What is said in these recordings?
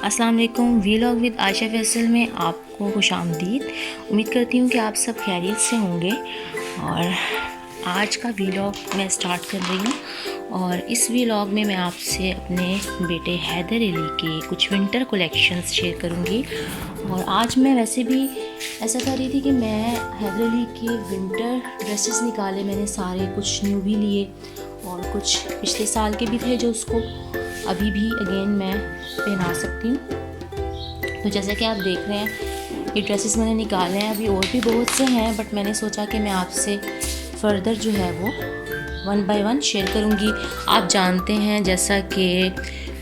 अस्सलाम वालेकुम। Vlog with Ayesha Faisal में आपको खुशामदीद। उम्मीद करती हूँ कि आप सब खैरियत से होंगे। और आज का वीलॉग मैं स्टार्ट कर रही हूँ और इस वीलॉग में मैं आपसे अपने बेटे हैदर अली के कुछ विंटर कलेक्शंस शेयर करूँगी। और आज मैं वैसे भी ऐसा कर रही थी कि मैं हैदर अली के विंटर ड्रेसेस निकाले, मैंने सारे, कुछ न्यू भी लिए और कुछ पिछले साल के भी थे जो उसको अभी भी अगेन मैं पहना सकती हूँ। तो जैसा कि आप देख रहे हैं ये ड्रेसेस मैंने निकाले हैं, अभी और भी बहुत से हैं बट मैंने सोचा कि मैं आपसे फ़र्दर जो है वो वन बाय वन शेयर करूँगी। आप जानते हैं जैसा कि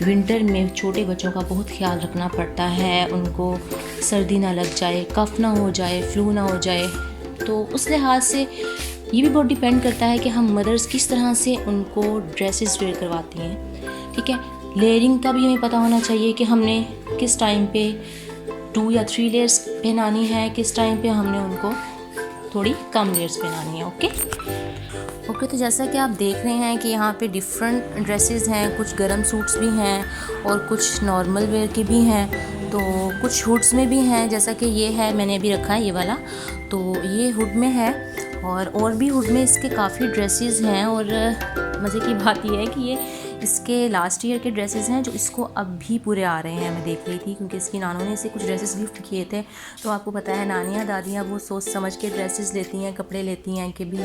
विंटर में छोटे बच्चों का बहुत ख्याल रखना पड़ता है, उनको सर्दी ना लग जाए, कफ़ ना हो जाए, फ्लू ना हो जाए। तो उस लिहाज से ये भी बहुत डिपेंड करता है कि हम मदर्स किस तरह से उनको ड्रेसेस वेयर करवाती हैं। ठीक है, लेयरिंग का भी हमें पता होना चाहिए कि हमने किस टाइम पे 2 या 3 लेयर्स पहनानी है, किस टाइम पे हमने उनको थोड़ी कम लेयर्स पहनानी है। ओके, तो जैसा कि आप देख रहे हैं कि यहाँ पे डिफरेंट ड्रेसेस हैं, कुछ गर्म सूट्स भी हैं और कुछ नॉर्मल वेयर के भी हैं, तो कुछ हुड्स में भी हैं। जैसा कि ये है, मैंने अभी रखा है ये वाला, तो ये हुड में है और भी हुड में इसके काफ़ी ड्रेसेस हैं। और मज़े की बात यह है कि ये इसके लास्ट ईयर के ड्रेसेस हैं जो इसको अब भी पूरे आ रहे हैं। मैं देख रही थी क्योंकि इसकी नानों ने इसे कुछ ड्रेसेस गिफ्ट किए थे। तो आपको पता है नानियाँ दादियाँ वो सोच समझ के ड्रेसेस लेती हैं, कपड़े लेती हैं कि भी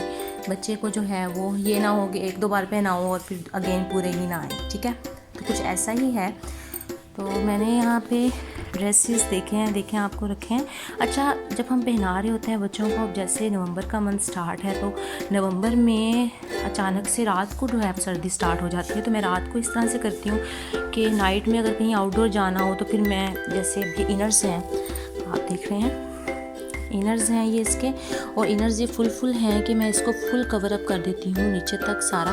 बच्चे को जो है वो ये ना हो कि 1-2 बार पहनाओ और फिर अगेन पूरे ही ना आए। ठीक है, तो कुछ ऐसा ही है। तो मैंने यहाँ पे ड्रेसेस देखें आपको रखे हैं। अच्छा, जब हम पहना रहे होते हैं बच्चों को, जैसे नवंबर का मंथ स्टार्ट है तो नवंबर में अचानक से रात को जो है सर्दी स्टार्ट हो जाती है। तो मैं रात को इस तरह से करती हूँ कि नाइट में अगर कहीं आउटडोर जाना हो तो फिर मैं, जैसे ये इनर्स हैं आप देख रहे हैं, इनर्स हैं ये इसके, और इनर्स ये फुल हैं कि मैं इसको फुल कवर अप कर देती हूँ नीचे तक सारा,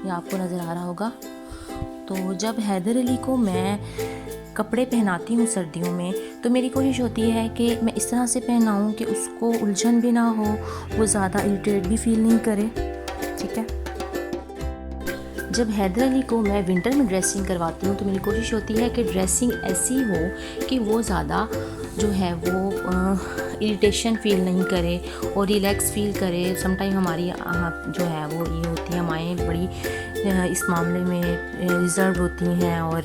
ये आपको नज़र आ रहा होगा। तो जब हैदर अली को मैं कपड़े पहनाती हूँ सर्दियों में तो मेरी कोशिश होती है कि मैं इस तरह से पहनाऊँ कि उसको उलझन भी ना हो, वो ज़्यादा इरिटेट भी फील नहीं करे। ठीक है, जब हैदर अली को मैं विंटर में ड्रेसिंग करवाती हूँ तो मेरी कोशिश होती है कि ड्रेसिंग ऐसी हो कि वो ज़्यादा जो है वो इरिटेशन फील नहीं करे और रिलैक्स फील करे। समटाइम हमारी जो है वो ये होती है, माएँ बड़ी इस मामले में रिज़र्व होती हैं और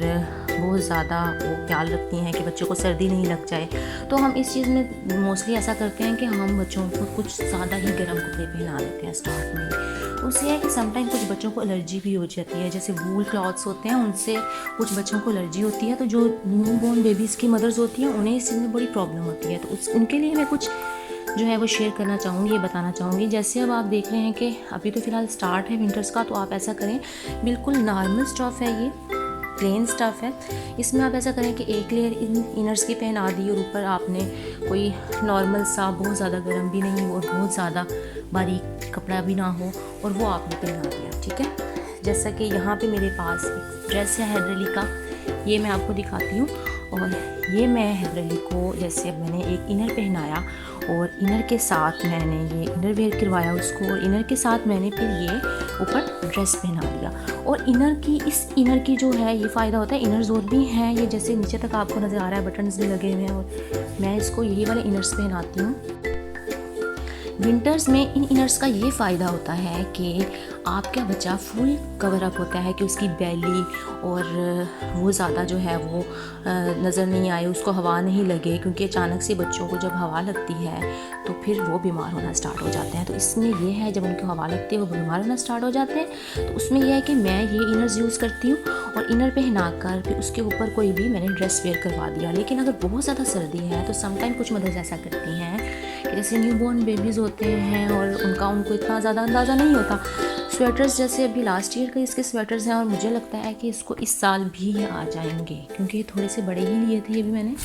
बहुत ज़्यादा वो ख्याल रखती हैं कि बच्चों को सर्दी नहीं लग जाए। तो हम इस चीज़ में मोस्टली ऐसा करते हैं कि हम बच्चों को कुछ ज़्यादा ही गर्म कपड़े पहना देते हैं स्टार्ट में। उससे है कि समटाइम कुछ बच्चों को एलर्जी भी हो जाती है, जैसे वूल क्लॉथ्स होते हैं उनसे कुछ बच्चों को एलर्जी होती है। तो जो न्यू बॉर्न बेबीज़ की मदर्स होती हैं उन्हें इस चीज़ में बड़ी प्रॉब्लम होती है। तो उनके लिए मैं कुछ जो है वो शेयर करना चाहूँगी, ये बताना चाहूँगी। जैसे अब आप देख रहे हैं कि अभी तो फ़िलहाल स्टार्ट है विंटर्स का, तो आप ऐसा करें, बिल्कुल नॉर्मल स्टफ़ है, ये प्लेन स्टफ़ है। इसमें आप ऐसा करें कि एक लेयर इनर्स की पहना दी और ऊपर आपने कोई नॉर्मल सा, बहुत ज़्यादा गर्म भी नहीं और बहुत ज़्यादा बारीक कपड़ा भी ना हो, और वो आपने पहना दिया। ठीक है, जैसा कि यहाँ पे मेरे पास एक ड्रेस है हैदर अली का, ये मैं आपको दिखाती हूँ। और ये मैं हैदर अली को, जैसे मैंने एक इनर पहनाया और इनर के साथ मैंने ये इनर वेयर करवाया उसको, और इनर के साथ मैंने फिर ये ऊपर ड्रेस पहना दिया। और इस इनर की जो है ये फ़ायदा होता है, इनर्स और भी हैं, ये जैसे नीचे तक आपको नज़र आ रहा है, बटन्स भी लगे हुए हैं, और मैं इसको यही वाले इनर्स पहनाती हूँ। विंटर्स में इन इनर्स का ये फ़ायदा होता है कि आपका बच्चा फुल कवर अप होता है कि उसकी बेली और वो ज़्यादा जो है वो नज़र नहीं आए, उसको हवा नहीं लगे, क्योंकि अचानक से बच्चों को जब हवा लगती है तो फिर वो बीमार होना स्टार्ट हो जाते हैं। तो इसमें ये है, जब उनको हवा लगती है वो बीमार होना स्टार्ट हो जाते हैं। तो उसमें यह है कि मैं ये इनर्स यूज़ करती हूँ और इनर पहना कर फिर उसके ऊपर कोई भी मैंने ड्रेस वेयर करवा दिया। लेकिन अगर बहुत ज़्यादा सर्दी है तो समटाइम कुछ मदर्स ऐसा करती हैं कि जैसे न्यू बॉर्न बेबीज़ होते हैं और उनको इतना ज़्यादा अंदाज़ा नहीं होता। स्वेटर्स, जैसे अभी लास्ट ईयर के इसके स्वेटर्स हैं और मुझे लगता है कि इसको इस साल भी आ जाएंगे, क्योंकि ये थोड़े से बड़े ही लिए थे ये भी मैंने।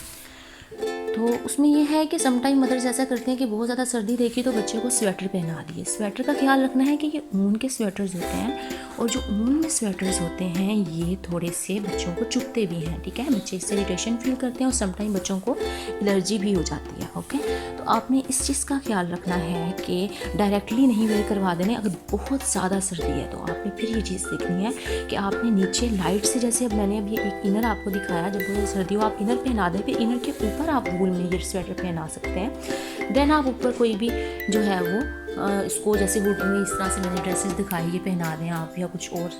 तो उसमें ये है कि समटाइम मदर्स ऐसा करते हैं कि बहुत ज़्यादा सर्दी देखी तो बच्चे को स्वेटर पहना दिए। स्वेटर का ख्याल रखना है कि ये ऊन के स्वेटर्स होते हैं, और जो ऊन में स्वेटर्स होते हैं ये थोड़े से बच्चों को चुभते भी हैं, ठीक है। बच्चे इससे इरिटेशन फील करते हैं और समटाइम बच्चों को एलर्जी भी हो जाती है, ओके। तो आपने इस चीज़ का ख्याल रखना है कि डायरेक्टली नहीं वेयर करवा देने। अगर बहुत ज़्यादा सर्दी है तो आपने फिर ये चीज़ देखनी है कि आपने नीचे लाइट से, जैसे अब मैंने अभी एक इनर आपको दिखाया, जब बहुत सर्दी हो आप इनर पहना दें, फिर इनर के ऊपर आप वूल में ये स्वेटर पहना सकते हैं। देन आप ऊपर कोई भी जो है वो इसको, जैसे हुड में इस तरह से मैंने ड्रेसेस दिखाई, ये पहना दें आप, या कुछ और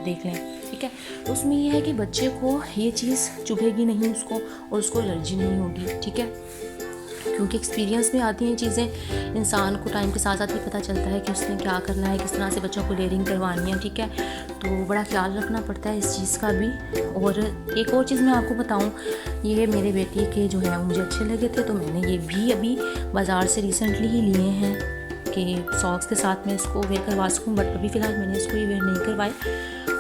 देख लें, ठीक है। तो उसमें ये है कि बच्चे को ये चीज़ चुभेगी नहीं उसको, और उसको एलर्जी नहीं होगी, ठीक है। क्योंकि एक्सपीरियंस में आती हैं चीज़ें, इंसान को टाइम के साथ साथ ही पता चलता है कि उसने क्या करना है, किस तरह से बच्चों को लेयरिंग करवानी है, ठीक है। तो बड़ा ख्याल रखना पड़ता है इस चीज़ का भी। और एक और चीज़ मैं आपको बताऊं, ये मेरे बेटी के जो है मुझे अच्छे लगे थे, तो मैंने ये भी अभी बाज़ार से रिसेंटली ही लिए हैं कि सॉक्स के साथ मैं इसको वेयर करवा सकूँ, बट अभी फ़िलहाल मैंने इसको ये वेयर नहीं करवाए।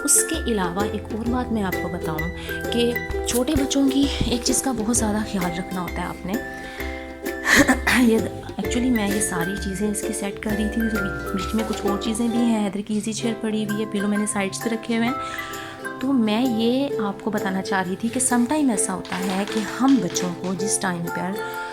उसके अलावा एक और बात मैं आपको बताऊं कि छोटे बच्चों की एक चीज़ का बहुत ज़्यादा ख्याल रखना होता है आपने। ये एक्चुअली मैं ये सारी चीज़ें इसकी सेट कर रही थी, तो बीच में कुछ और चीज़ें भी हैं। हैदर की इजी चेयर पड़ी हुई है, पिलो मैंने साइड्स पे रखे हुए हैं। तो मैं ये आपको बताना चाह रही थी कि समटाइम ऐसा होता है कि हम बच्चों को जिस टाइम पर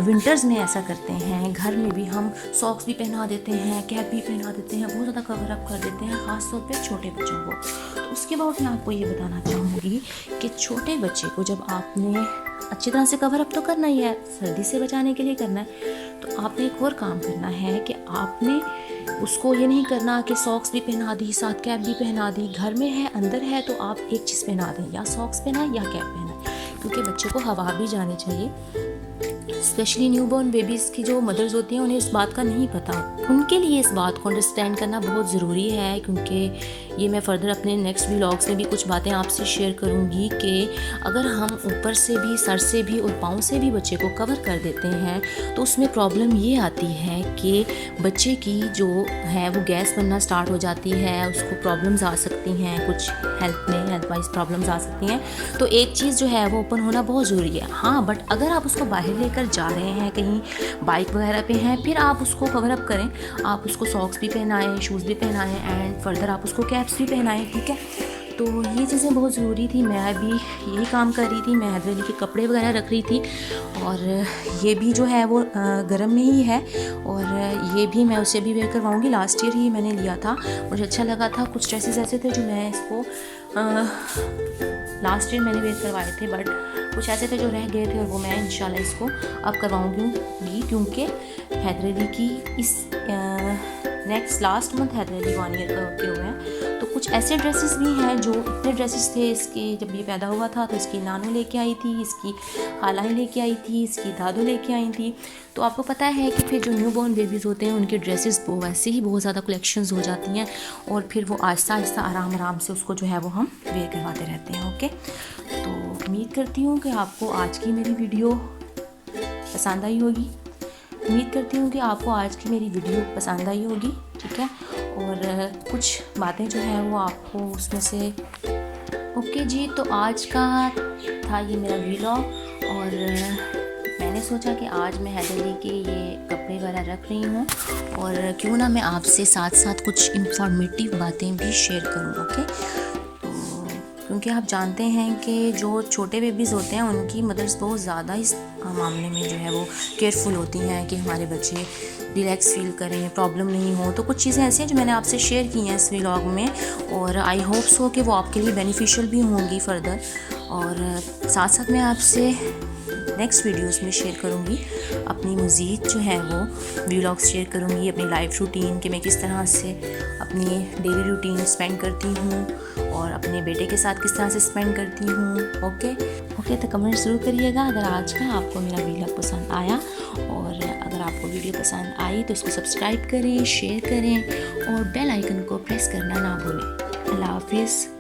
विंटर्स में ऐसा करते हैं, घर में भी हम सॉक्स भी पहना देते हैं, कैप भी पहना देते हैं, बहुत ज़्यादा कवर अप कर देते हैं, ख़ास तौर पे छोटे बच्चों को। तो उसके बाद मैं आपको ये बताना चाहूँगी कि छोटे बच्चे को जब आपने अच्छी तरह से कवर अप तो करना ही है, सर्दी से बचाने के लिए करना है, तो आपने एक और काम करना है कि आपने उसको ये नहीं करना कि सॉक्स भी पहना दी, साथ कैप भी पहना दी। घर में है, अंदर है, तो आप एक चीज़ पहना दें, या सॉक्स पहना या कैप पहना, क्योंकि बच्चे को हवा भी जानी चाहिए। स्पेशली न्यूबॉर्न बेबीज़ की जो मदर्स होती हैं उन्हें इस बात का नहीं पता, उनके लिए इस बात को अंडरस्टैंड करना बहुत ज़रूरी है। क्योंकि ये मैं फ़र्दर अपने नेक्स्ट व्लॉग्स में भी कुछ बातें आपसे शेयर करूँगी कि अगर हम ऊपर से भी, सर से भी और पाँव से भी बच्चे को कवर कर देते हैं तो उसमें प्रॉब्लम ये आती है कि बच्चे की जो है वो गैस बनना स्टार्ट हो जाती है, उसको प्रॉब्लम्स आ सकती हैं, कुछ हेल्थ वाइज प्रॉब्लम्स आ सकती हैं। तो एक चीज़ जो है वो ओपन होना बहुत ज़रूरी है। हाँ, बट अगर आप उसको बाहर लेकर जा रहे हैं, कहीं बाइक वगैरह पे हैं, फिर आप उसको कवर अप करें, आप उसको सॉक्स भी पहनाएं, शूज़ भी पहनाएं, एंड फर्दर आप उसको कैप्स भी पहनाएं, ठीक है। तो ये चीज़ें बहुत ज़रूरी थी। मैं भी यही काम कर रही थी, मैं हैदर अली के कपड़े वगैरह रख रही थी, और ये भी जो है वो गर्म में ही है, और ये भी मैं उसे भी वेयर करवाऊँगी। लास्ट ईयर ही मैंने लिया था, मुझे अच्छा लगा था। कुछ ड्रेसेस ऐसे थे जो मैं इसको लास्ट ईयर मैंने वेयर करवाए थे, बट कुछ ऐसे थे जो रह गए थे, और वो मैं इंशाल्लाह इसको अब करवाऊँगी, क्योंकि हैदर अली की इस next last month Haidar Ali 1 year के हुए हैं। तो कुछ ऐसे ड्रेसेस भी हैं जो इतने ड्रेसेस थे इसके, जब ये पैदा हुआ था तो इसकी नानू लेके आई थी, इसकी खालाएँ लेके आई थी, इसकी दादू लेके आई थी। तो आपको पता है कि फिर जो न्यूबॉर्न बेबीज़ होते हैं उनके ड्रेसेस वो वैसे ही बहुत ज़्यादा कलेक्शंस हो जाती हैं, और फिर वो आहिस्ता आहिस्ता आराम से उसको जो है वो हम वेयर करवाते रहते हैं, ओके। तो उम्मीद करती हूँ कि आपको आज की मेरी वीडियो पसंद आई होगी, उम्मीद करती हूँ कि आपको आज की मेरी वीडियो पसंद आई होगी, ठीक है। और कुछ बातें जो हैं वो आपको उसमें से, ओके जी। तो आज का था ये मेरा व्लॉग, और मैंने सोचा कि आज मैं हैदर अली के ये कपड़े वगैरह रख रही हूँ, और क्यों ना मैं आपसे साथ साथ कुछ इंफॉर्मेटिव बातें भी शेयर करूँ, ओके। क्योंकि आप जानते हैं कि जो छोटे बेबीज़ होते हैं उनकी मदर्स बहुत ज़्यादा इस मामले में जो है वो केयरफुल होती हैं कि हमारे बच्चे रिलैक्स फील करें, प्रॉब्लम नहीं हो। तो कुछ चीज़ें ऐसी हैं जो मैंने आपसे शेयर की हैं इस व्लॉग में, और आई होप सो कि वो आपके लिए बेनिफिशियल भी होंगी फर्दर। और साथ साथ मैं आपसे नेक्स्ट वीडियोस में शेयर करूँगी अपनी मज़ीद जो है वो व्लॉग्स शेयर करूँगी, अपनी लाइफ रूटीन कि मैं किस तरह से अपनी डेली रूटीन स्पेंड करती हूँ, और अपने बेटे के साथ किस तरह से स्पेंड करती हूँ, ओके। तो कमेंट ज़रूर करिएगा अगर आज का आपको मेरा व्लॉग पसंद आया, और अगर आपको वीडियो पसंद आई तो इसको सब्सक्राइब करें, शेयर करें, और बेल आइकन को प्रेस करना ना भूलें। अल्लाह हाफिज़।